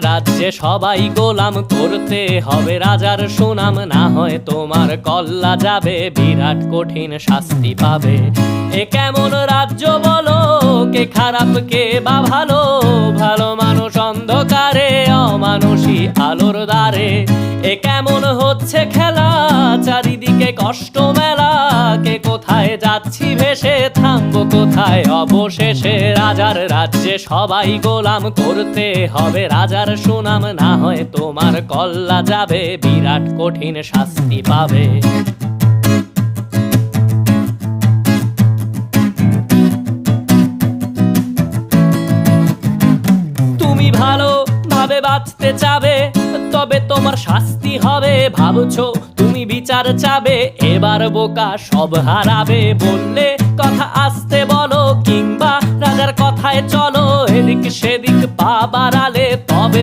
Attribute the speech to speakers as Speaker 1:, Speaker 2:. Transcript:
Speaker 1: রাজ্যে সবাই গোলাম করতে হবে রাজার সুনাম, না হয় তোমার কল্লা যাবে, বিরাট কঠিন শাস্তি পাবে। এ কেমন রাজ্য বলো, কে খারাপ কে বা ভালো, ভালো মানুষ অন্ধকারে, অমানুষী আলোর দ্বারে। এ কেমন হচ্ছে খেলা, চারিদিকে কষ্ট মেলা, কে কোথায় যাচ্ছি ভেসে, থামবো কোথায় অবশেষে। রাজার রাজ্যে সবাই গোলাম করতে হবে রাজার সুনাম, না হয় তোমার কল্লা যাবে, বিরাট কঠিন শাস্তি পাবে। তুমি ভালো ভাবে বাঁচতে চাবে, তবে তোমার শাস্তি হবে। ভাবছো তুমি বিচার চাবে, এবার বোকা সব হারাবে। বললে কথা আসতে বলো, কিংবা রাজার কথায় চলো, এদিক সেদিক পা বাড়ালে তবে